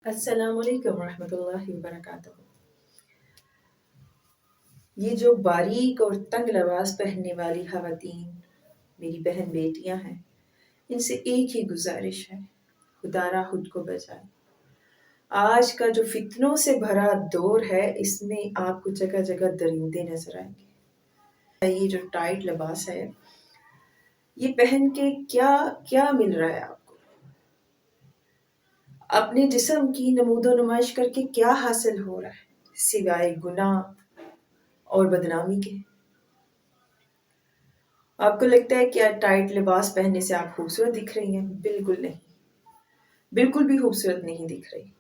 السلام علیکم ورحمۃ اللہ وبرکاتہ۔ یہ جو باریک اور تنگ لباس پہننے والی خواتین میری بہن بیٹیاں ہیں، ان سے ایک ہی گزارش ہے، خدا را خود کو بچائے۔ آج کا جو فتنوں سے بھرا دور ہے، اس میں آپ کو جگہ جگہ درندے نظر آئیں گے۔ یہ جو ٹائٹ لباس ہے، یہ پہن کے کیا کیا مل رہا ہے آپ کو؟ اپنے جسم کی نمود و نمائش کر کے کیا حاصل ہو رہا ہے سوائے گناہ اور بدنامی کے؟ آپ کو لگتا ہے کیا ٹائٹ لباس پہننے سے آپ خوبصورت دکھ رہی ہیں؟ بالکل نہیں، بالکل بھی خوبصورت نہیں دکھ رہی،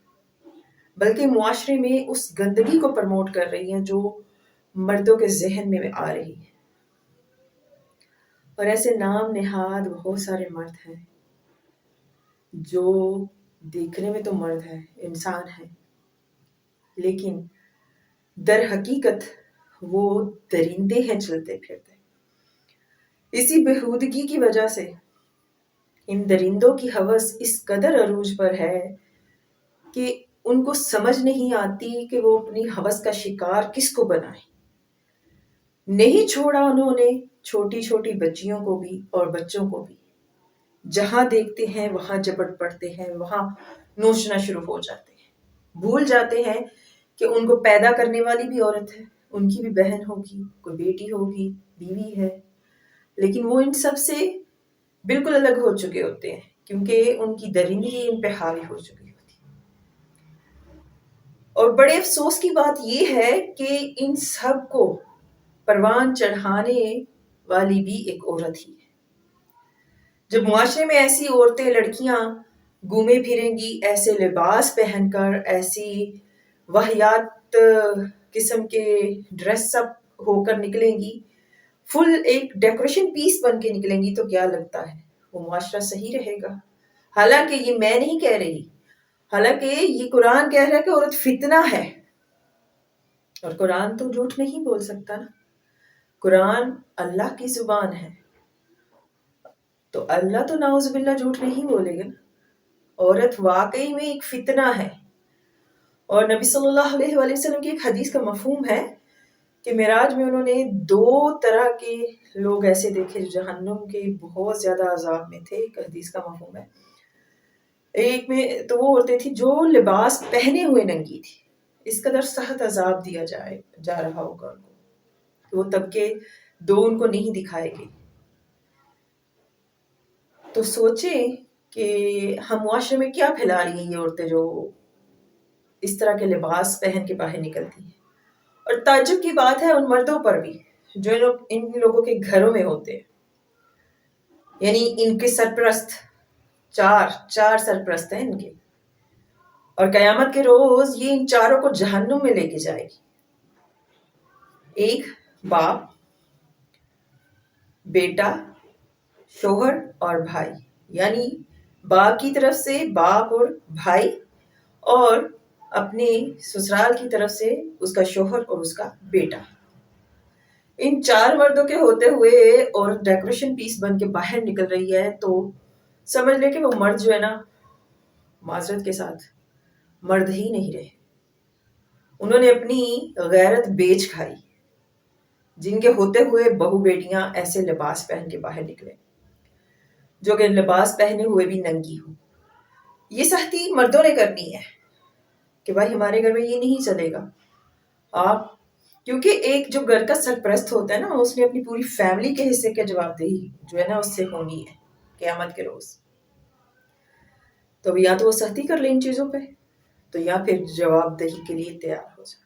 بلکہ معاشرے میں اس گندگی کو پروموٹ کر رہی ہیں جو مردوں کے ذہن میں آ رہی ہے۔ اور ایسے نام نہاد بہت سارے مرد ہیں جو دیکھنے میں تو مرد ہیں، انسان ہیں، لیکن در حقیقت وہ درندے ہیں چلتے پھرتے۔ اسی بےہودگی کی وجہ سے ان درندوں کی ہوس اس قدر عروج پر ہے کہ ان کو سمجھ نہیں آتی کہ وہ اپنی ہوس کا شکار کس کو بنائیں۔ نہیں چھوڑا انہوں نے چھوٹی چھوٹی بچیوں کو بھی اور بچوں کو بھی، جہاں دیکھتے ہیں وہاں جپٹ پڑتے ہیں، وہاں نوچنا شروع ہو جاتے ہیں، بھول جاتے ہیں کہ ان کو پیدا کرنے والی بھی عورت ہے، ان کی بھی بہن ہوگی، کوئی بیٹی ہوگی، بیوی ہے، لیکن وہ ان سب سے بالکل الگ ہو چکے ہوتے ہیں کیونکہ ان کی درندگی ان پہ حاوی ہو چکی ہوتی ہے۔ اور بڑے افسوس کی بات یہ ہے کہ ان سب کو پروان چڑھانے والی بھی ایک عورت ہی ہے۔ جب معاشرے میں ایسی عورتیں، لڑکیاں گھومے پھریں گی ایسے لباس پہن کر، ایسی واہیات قسم کے ڈریس اپ ہو کر نکلیں گی، فل ایک ڈیکوریشن پیس بن کے نکلیں گی، تو کیا لگتا ہے وہ معاشرہ صحیح رہے گا؟ حالانکہ یہ میں نہیں کہہ رہی، حالانکہ یہ قرآن کہہ رہا ہے کہ عورت فتنہ ہے، اور قرآن تو جھوٹ نہیں بول سکتا نا، قرآن اللہ کی زبان ہے، تو اللہ تو نعوذ باللہ جھوٹ نہیں بولے گا نا۔ عورت واقعی میں ایک فتنہ ہے، اور نبی صلی اللہ علیہ وآلہ وسلم کی ایک حدیث کا مفہوم ہے کہ معراج میں انہوں نے 2 طرح کے لوگ ایسے دیکھے جو جہنم کے بہت زیادہ عذاب میں تھے، ایک حدیث کا مفہوم ہے۔ ایک میں تو وہ عورتیں تھیں جو لباس پہنے ہوئے ننگی تھی، اس قدر سخت عذاب دیا جا رہا ہوگا ان کو، وہ طبقے 2 ان کو نہیں دکھائے گئے۔ تو سوچیں کہ ہم معاشرے میں کیا پھیلا رہی ہیں یہ عورتیں جو اس طرح کے لباس پہن کے باہر نکلتی ہیں۔ اور تعجب کی بات ہے ان مردوں پر بھی جو ان لوگوں کے گھروں میں ہوتے ہیں، یعنی ان کے سرپرست، چار سرپرست ہیں ان کے، اور قیامت کے روز یہ ان چاروں کو جہنم میں لے کے جائے گی۔ ایک باپ، بیٹا، شوہر اور بھائی، یعنی باپ کی طرف سے باپ اور بھائی، اور اپنے سسرال کی طرف سے اس کا شوہر اور اس کا بیٹا۔ ان 4 مردوں کے ہوتے ہوئے اور ڈیکوریشن پیس بن کے باہر نکل رہی ہے، تو سمجھ لے کہ وہ مرد جو ہے نا، معذرت کے ساتھ مرد ہی نہیں رہے۔ انہوں نے اپنی غیرت بیچ کھائی، جن کے ہوتے ہوئے بہو بیٹیاں ایسے لباس پہن کے باہر نکلے، جو کہ لباس پہنے ہوئے بھی ننگی ہو۔ یہ سختی مردوں نے کرنی ہے کہ بھائی ہمارے گھر میں یہ نہیں چلے گا، آپ، کیونکہ ایک جو گھر کا سرپرست ہوتا ہے نا، اس نے اپنی پوری فیملی کے حصے کا جواب دہی جو ہے نا اس سے ہونی ہے قیامت کے روز۔ تو یا تو وہ سختی کر لیں ان چیزوں پہ، تو یا پھر جواب دہی کے لیے تیار ہو جائے۔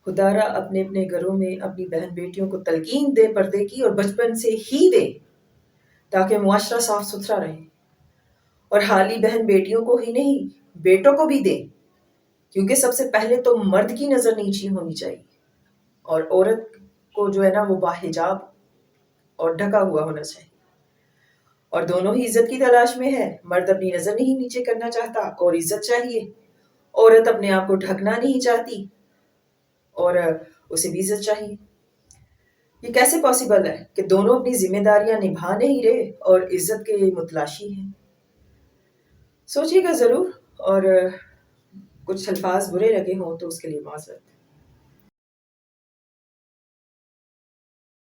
خدا را اپنے اپنے گھروں میں اپنی بہن بیٹیوں کو تلقین دے پردے کی، اور بچپن سے ہی دے، تاکہ معاشرہ صاف ستھرا رہے، اور حالی بہن بیٹیوں کو ہی نہیں بیٹوں کو بھی دے، کیونکہ سب سے پہلے تو مرد کی نظر نیچی ہونی چاہیے، اور عورت کو جو ہے نا وہ باحجاب اور ڈھکا ہوا ہونا چاہیے، اور دونوں ہی عزت کی تلاش میں ہے۔ مرد اپنی نظر نہیں نیچے کرنا چاہتا اور عزت چاہیے، عورت اپنے آپ کو ڈھکنا نہیں چاہتی اور اسے بھی عزت چاہیے۔ یہ کیسے پاسبل ہے کہ دونوں اپنی ذمہ داریاں نبھا نہیں رہے اور عزت کے متلاشی ہیں؟ سوچیے گا ضرور، اور کچھ الفاظ برے لگے ہوں تو اس کے لیے معذرت.